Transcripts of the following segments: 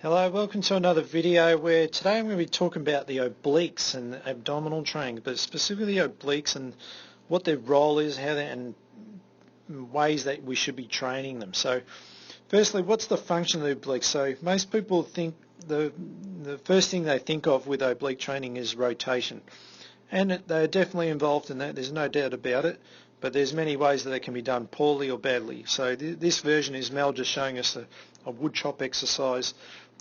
Hello, welcome to another video where today I'm going to be talking about the obliques and abdominal training, but specifically obliques and what their role is, how they, and ways that we should be training them. So firstly, what's the function of the obliques? So most people think the first thing they think of with oblique training is rotation, and they're definitely involved in that, there's no doubt about it, but there's many ways that it can be done poorly or badly. So this version is Mel just showing us a woodshop exercise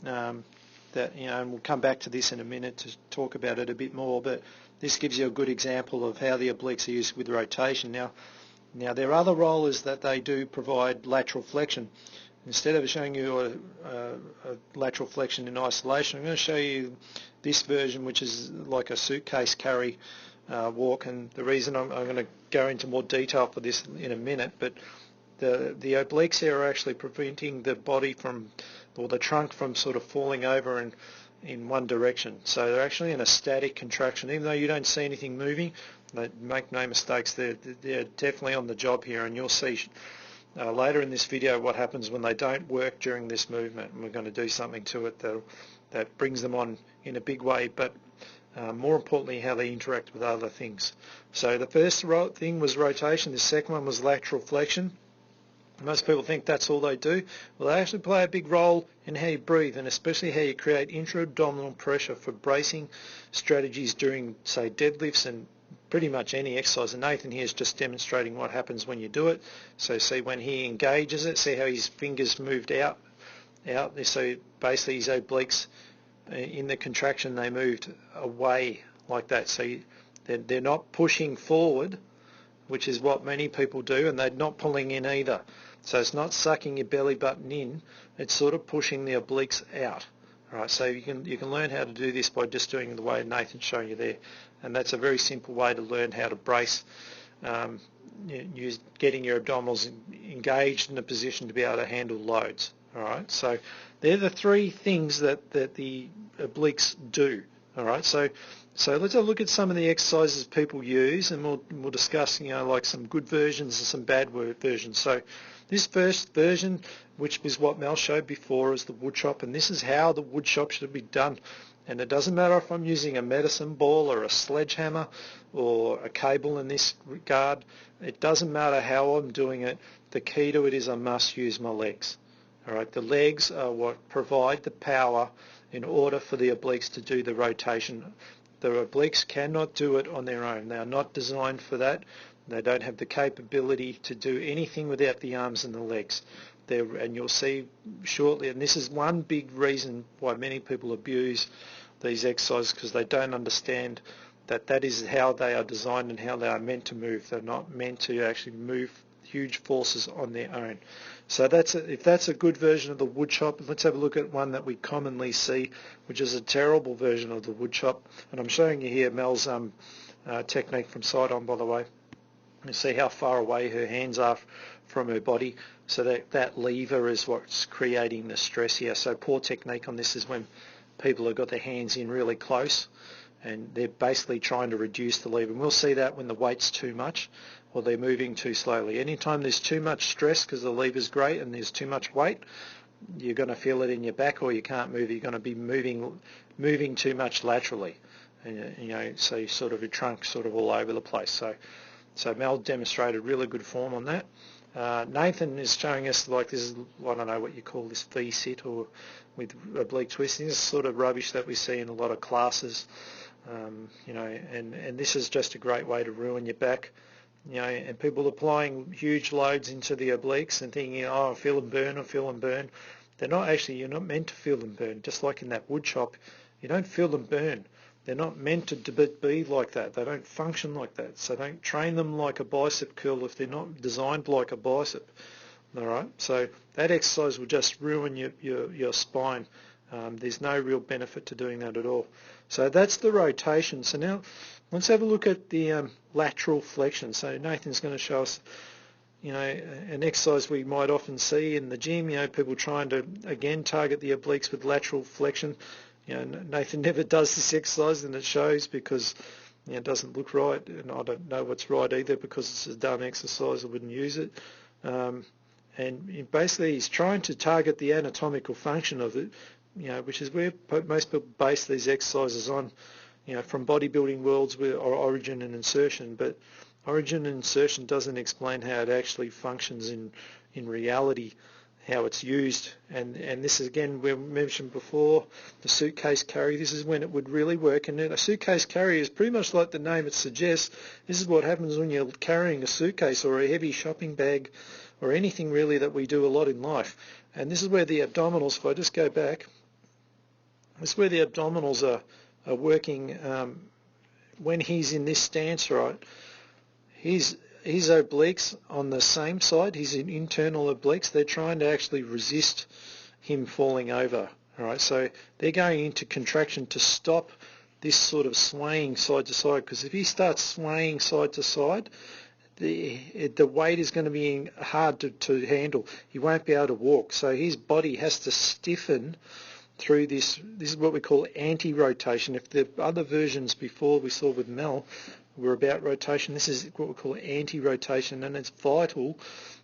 that, and we'll come back to this in a minute to talk about it a bit more, but this gives you a good example of how the obliques are used with rotation. Now their other role is that they do provide lateral flexion. Instead of showing you a lateral flexion in isolation, I'm going to show you this version, which is like a suitcase carry walk, and the reason I'm going to go into more detail for this in a minute, but the obliques here are actually preventing the body from, or the trunk from sort of falling over in one direction. So they're actually in a static contraction. Even though you don't see anything moving, make no mistakes, they're definitely on the job here, and you'll see later in this video what happens when they don't work during this movement, and we're going to do something to it that brings them on in a big way, but more importantly how they interact with other things. So the first thing was rotation, the second one was lateral flexion. Most people think that's all they do. Well, they actually play a big role in how you breathe, and especially how you create intra-abdominal pressure for bracing strategies during, say, deadlifts and pretty much any exercise. And Nathan here is just demonstrating what happens when you do it. So see when he engages it, see how his fingers moved out. So basically his obliques, in the contraction, they moved away like that. So they're not pushing forward, which is what many people do, and they're not pulling in either. So it's not sucking your belly button in, it's sort of pushing the obliques out. All right, so you can learn how to do this by just doing it the way Nathan's showing you there, and that's a very simple way to learn how to brace, getting your abdominals engaged in a position to be able to handle loads. All right, so they're the three things that the obliques do. All right, so let's have a look at some of the exercises people use, and we'll discuss, like some good versions and some bad versions. So this first version, which was what Mel showed before, is the woodshop, and this is how the woodshop should be done. And it doesn't matter if I'm using a medicine ball or a sledgehammer or a cable in this regard. It doesn't matter how I'm doing it. The key to it is I must use my legs. All right, the legs are what provide the power in order for the obliques to do the rotation. The obliques cannot do it on their own. They are not designed for that. They don't have the capability to do anything without the arms and the legs. And you'll see shortly, and this is one big reason why many people abuse these exercises, because they don't understand that is how they are designed and how they are meant to move. They're not meant to actually move huge forces on their own. So if that's a good version of the woodshop, let's have a look at one that we commonly see, which is a terrible version of the woodshop. And I'm showing you here Mel's technique from side on, by the way. You see how far away her hands are from her body. So that lever is what's creating the stress here. So poor technique on this is when people have got their hands in really close, and they're basically trying to reduce the lever. And we'll see that when the weight's too much or they're moving too slowly. Anytime there's too much stress because the lever's great and there's too much weight, you're going to feel it in your back, or you can't move. You're going to be moving too much laterally, and, so you sort of your trunk sort of all over the place. So Mel demonstrated really good form on that. Nathan is showing us, like, this is, I don't know what you call this, V-sit or with oblique twisting. This is sort of rubbish that we see in a lot of classes, and this is just a great way to ruin your back. And people applying huge loads into the obliques and thinking, oh, I feel them burn. They're not actually, you're not meant to feel them burn. Just like in that woodshop, you don't feel them burn. They're not meant to be like that. They don't function like that. So don't train them like a bicep curl if they're not designed like a bicep. All right. So that exercise will just ruin your spine. There's no real benefit to doing that at all. So that's the rotation. So now let's have a look at the lateral flexion. So Nathan's going to show us, an exercise we might often see in the gym. People trying to again target the obliques with lateral flexion. Nathan never does this exercise, and it shows because it doesn't look right, and I don't know what's right either because it's a dumb exercise. I wouldn't use it. And basically he's trying to target the anatomical function of it, which is where most people base these exercises on, from bodybuilding worlds or origin and insertion, but origin and insertion doesn't explain how it actually functions in reality, how it's used. And this is, again, we mentioned before, the suitcase carry. This is when it would really work. And a suitcase carry is pretty much like the name it suggests. This is what happens when you're carrying a suitcase or a heavy shopping bag or anything really that we do a lot in life. And this is where the abdominals, if I just go back, this is where the abdominals are working when he's in this stance, right? His obliques on the same side, his internal obliques, they're trying to actually resist him falling over. All right, so they're going into contraction to stop this sort of swaying side to side, because if he starts swaying side to side, the weight is going to be hard to handle. He won't be able to walk. So his body has to stiffen through this. This is what we call anti-rotation. If the other versions before we saw with Mel were about rotation, this is what we call anti-rotation, and it's vital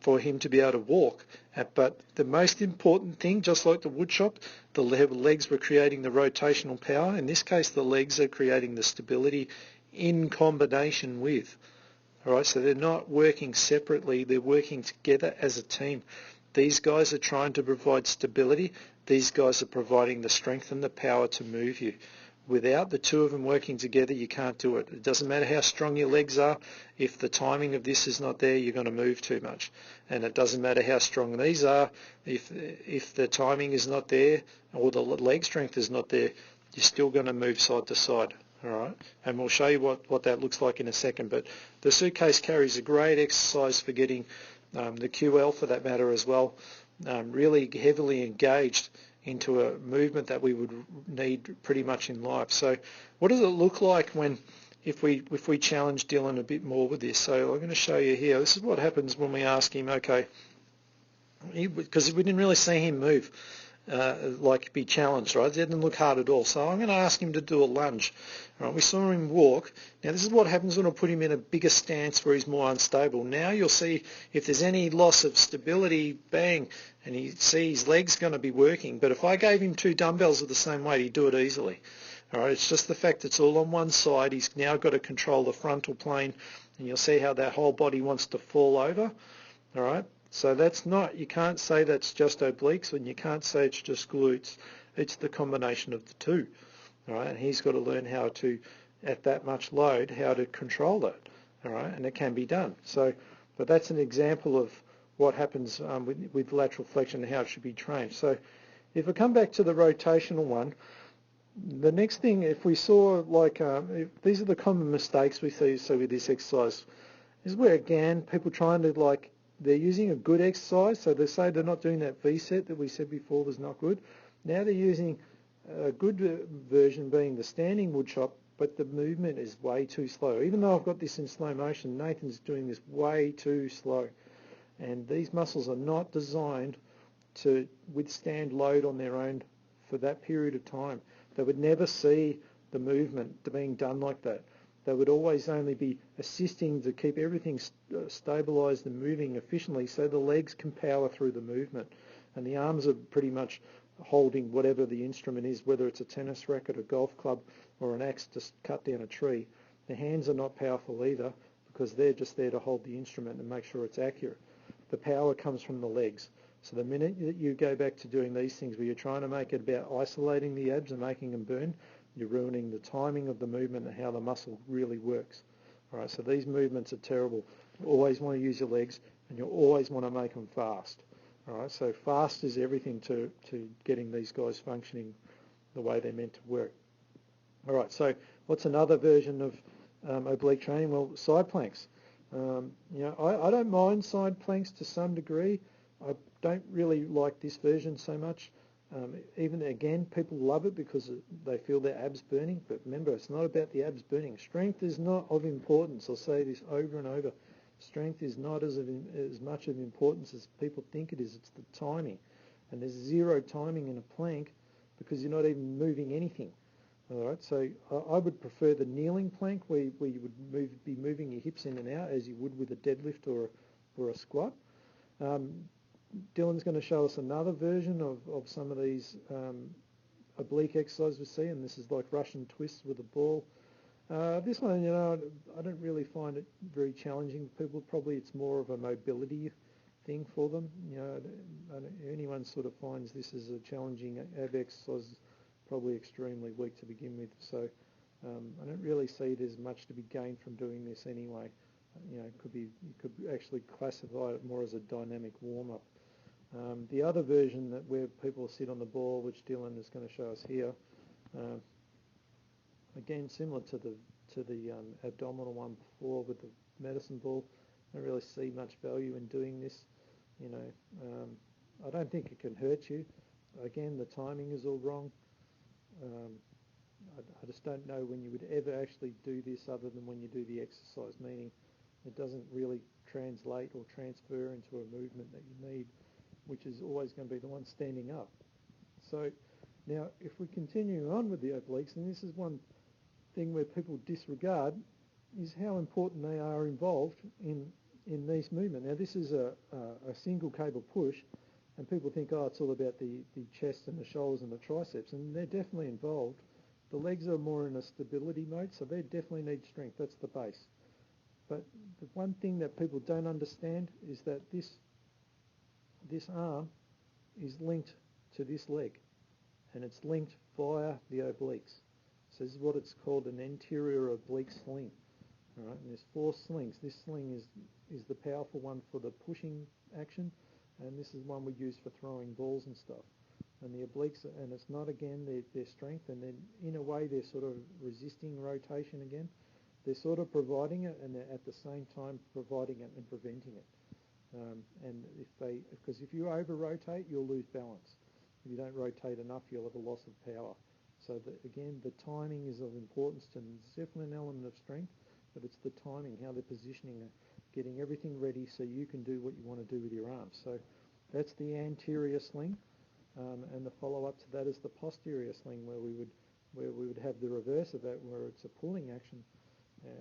for him to be able to walk. But the most important thing, just like the Woodshop, the legs were creating the rotational power. In this case, the legs are creating the stability in combination with. All right, so they're not working separately, they're working together as a team. These guys are trying to provide stability. These guys are providing the strength and the power to move you. Without the two of them working together, you can't do it. It doesn't matter how strong your legs are. If the timing of this is not there, you're going to move too much. And it doesn't matter how strong these are. If the timing is not there or the leg strength is not there, you're still going to move side to side. All right, and we'll show you what that looks like in a second. But the suitcase carry is a great exercise for getting the QL, for that matter, as well, really heavily engaged into a movement that we would need pretty much in life. So what does it look like if we challenge Dylan a bit more with this? So I'm going to show you here. This is what happens when we ask him, okay, because we didn't really see him move. Like be challenged, right? It didn't look hard at all. So I'm going to ask him to do a lunge. Right? We saw him walk. Now this is what happens when I put him in a bigger stance where he's more unstable. Now you'll see if there's any loss of stability, bang, and you see his leg's going to be working. But if I gave him 2 dumbbells of the same weight, he'd do it easily. All right, it's just the fact it's all on one side. He's now got to control the frontal plane, and you'll see how that whole body wants to fall over. All right. So that's not, you can't say that's just obliques, and you can't say it's just glutes. It's the combination of the two. All right, and he's got to learn how to, at that much load, how to control that. All right, and it can be done. So, but that's an example of what happens with lateral flexion and how it should be trained. So, if we come back to the rotational one, the next thing, if we saw these are the common mistakes we see with this exercise, is where again people trying to they're using a good exercise, so they say they're not doing that V-set that we said before was not good. Now they're using a good version being the standing Woodshop, but the movement is way too slow. Even though I've got this in slow motion, Nathan's doing this way too slow. And these muscles are not designed to withstand load on their own for that period of time. They would never see the movement being done like that. They would always only be assisting to keep everything stabilised and moving efficiently so the legs can power through the movement. And the arms are pretty much holding whatever the instrument is, whether it's a tennis racket, a golf club, or an axe to cut down a tree. The hands are not powerful either because they're just there to hold the instrument and make sure it's accurate. The power comes from the legs. So the minute that you go back to doing these things where you're trying to make it about isolating the abs and making them burn, you're ruining the timing of the movement and how the muscle really works. All right, so these movements are terrible. You always want to use your legs, and you always want to make them fast. All right, so fast is everything to getting these guys functioning the way they're meant to work. All right, so what's another version of oblique training? Well, side planks. I don't mind side planks to some degree. I don't really like this version so much. Even again, people love it because they feel their abs burning. But remember, it's not about the abs burning. Strength is not of importance. I'll say this over and over. Strength is not as much of importance as people think it is. It's the timing. And there's zero timing in a plank because you're not even moving anything. All right, so I would prefer the kneeling plank where you would be moving your hips in and out as you would with a deadlift or a squat. Dylan's going to show us another version of some of these oblique exercise we see, and this is like Russian twists with a ball. This one, I don't really find it very challenging. People probably it's more of a mobility thing for them. Anyone sort of finds this as a challenging ab exercise is probably extremely weak to begin with. So I don't really see there's much to be gained from doing this anyway. You could actually classify it more as a dynamic warm-up. The other version where people sit on the ball, which Dylan is going to show us here, again similar to the abdominal one before with the medicine ball. I don't really see much value in doing this. I don't think it can hurt you. Again, the timing is all wrong. I just don't know when you would ever actually do this other than when you do the exercise, meaning it doesn't really translate or transfer into a movement that you need, which is always going to be the one standing up. So now if we continue on with the obliques, and this is one thing where people disregard, is how important they are involved in these movements. Now this is a single cable push, and people think, oh, it's all about the chest and the shoulders and the triceps, and they're definitely involved. The legs are more in a stability mode, so they definitely need strength. That's the base. But the one thing that people don't understand is that this arm is linked to this leg, and it's linked via the obliques. So this is what it's called an anterior oblique sling. All right, and there's 4 slings. This sling is the powerful one for the pushing action, and this is one we use for throwing balls and stuff. And the obliques, and it's not again their strength, and then in a way they're sort of resisting rotation again. They're sort of providing it, and they're at the same time providing it and preventing it. Because if you over-rotate, you'll lose balance. If you don't rotate enough, you'll have a loss of power. So again, the timing is of importance to them. It's definitely an element of strength, but it's the timing, how they're positioning it, getting everything ready so you can do what you want to do with your arms. So that's the anterior sling, and the follow-up to that is the posterior sling, where we would have the reverse of that, where it's a pulling action,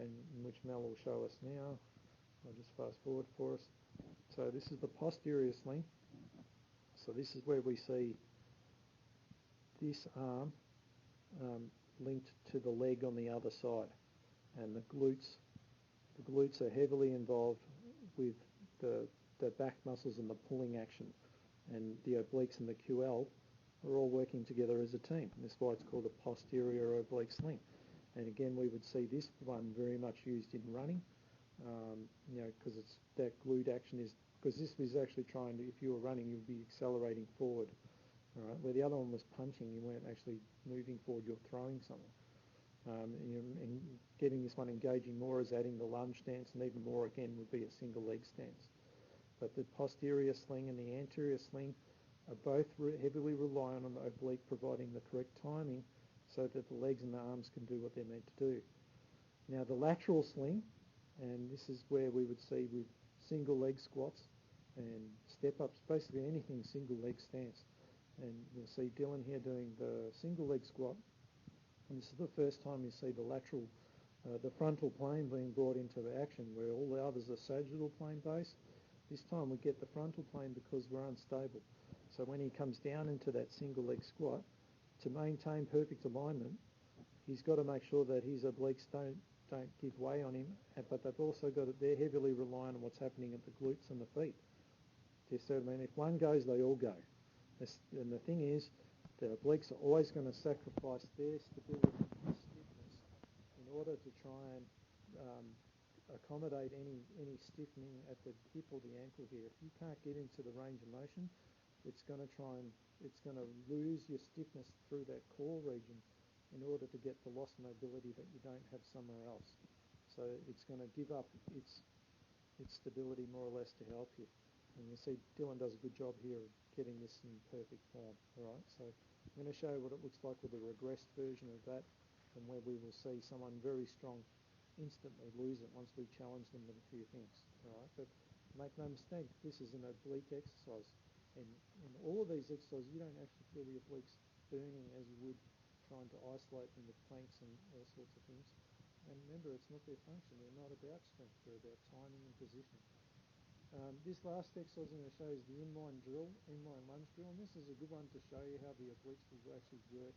and which Mel will show us now. I'll just fast forward for us. So this is the posterior sling. So this is where we see this arm linked to the leg on the other side, and the glutes are heavily involved with the back muscles and the pulling action, and the obliques and the QL are all working together as a team. And that's why it's called a posterior oblique sling. And again, we would see this one very much used in running, because it's that glute action is, because this was actually trying to, if you were running, you'd be accelerating forward. All right, where the other one was punching, you weren't actually moving forward, you're throwing something. And getting this one engaging more is adding the lunge stance, and even more again would be a single leg stance. But the posterior sling and the anterior sling are both heavily reliant on the oblique providing the correct timing so that the legs and the arms can do what they're meant to do. Now the lateral sling, and this is where we would see with single leg squats and step-ups, basically anything single leg stance. And you'll see Dylan here doing the single leg squat, and this is the first time you see the lateral, the frontal plane being brought into action, where all the others are sagittal plane based. This time we get the frontal plane because we're unstable. So when he comes down into that single leg squat, to maintain perfect alignment, he's got to make sure that his obliques don't give way on him, but they've also they're heavily reliant on what's happening at the glutes and the feet. So I mean, if one goes, they all go. And the thing is, the obliques are always going to sacrifice their stability and stiffness in order to try and accommodate any stiffening at the hip or the ankle here. If you can't get into the range of motion, it's going to lose your stiffness through that core region in order to get the lost mobility that you don't have somewhere else. So it's going to give up its stability more or less to help you. And you see Dylan does a good job here of getting this in perfect form. All right, so I'm going to show you what it looks like with a regressed version of that, and where we will see someone very strong instantly lose it once we challenge them with a few things. All right, but make no mistake, this is an oblique exercise. And in all of these exercises, you don't actually feel the obliques burning as you would trying to isolate them with planks and all sorts of things. And remember, it's not their function. They're not about strength. They're about timing and positioning. This last exercise I'm going to show is the inline lunge drill, and this is a good one to show you how the obliques will actually work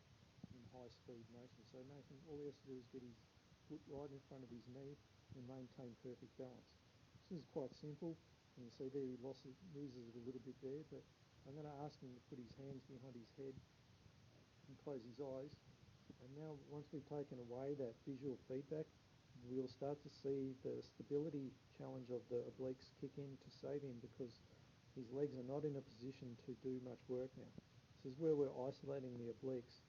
in high speed motion. So Nathan, all he has to do is get his foot right in front of his knee and maintain perfect balance. This is quite simple. You can see there he loses it a little bit there, but I'm going to ask him to put his hands behind his head and close his eyes. And now once we've taken away that visual feedback, we'll start to see the stability challenge of the obliques kick in to save him, because his legs are not in a position to do much work now. This is where we're isolating the obliques,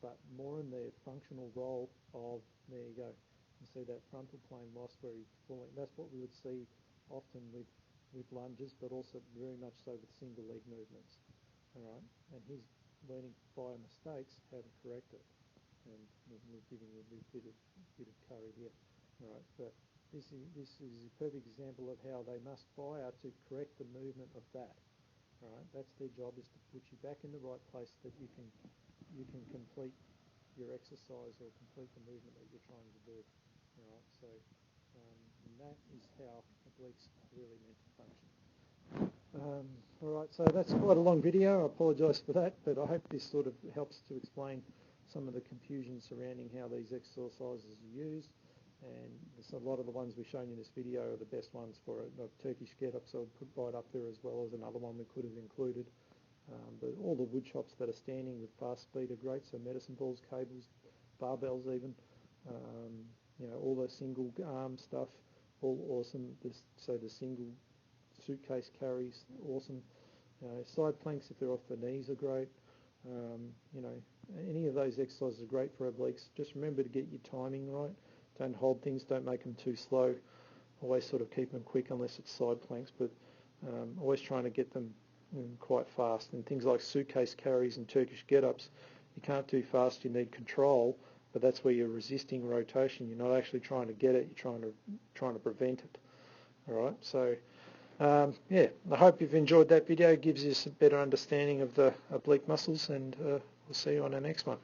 but more in their functional role of, there you go, you see that frontal plane loss where he's falling. That's what we would see often with lunges, but also very much so with single leg movements. All right, and he's learning by mistakes how to correct it. And we're giving you a bit of curry here. All right, but this is a perfect example of how they must fire to correct the movement of that. All right, that's their job, is to put you back in the right place so that you can complete your exercise or complete the movement that you're trying to do. All right, so and that is how obliques are really meant to function. All right, so that's quite a long video. I apologise for that, but I hope this sort of helps to explain some of the confusion surrounding how these exercises are used, and a lot of the ones we've shown you in this video are the best ones for it. Turkish get-ups I'll put right up there, as well as another one we could have included. But all the Woodshops that are standing with fast speed are great, so medicine balls, cables, barbells even, you know, all the single arm stuff, all awesome. So the single suitcase carries, awesome. Side planks, if they're off the knees, are great. You know, any of those exercises are great for obliques. Just remember to get your timing right. Don't hold things, don't make them too slow. Always sort of keep them quick unless it's side planks, but always trying to get them quite fast. And things like suitcase carries and Turkish get-ups, you can't do fast, you need control, but that's where you're resisting rotation. You're not actually trying to get it, you're trying to prevent it. All right, so yeah, I hope you've enjoyed that video. It gives you a better understanding of the oblique muscles, and we'll see you on our next one.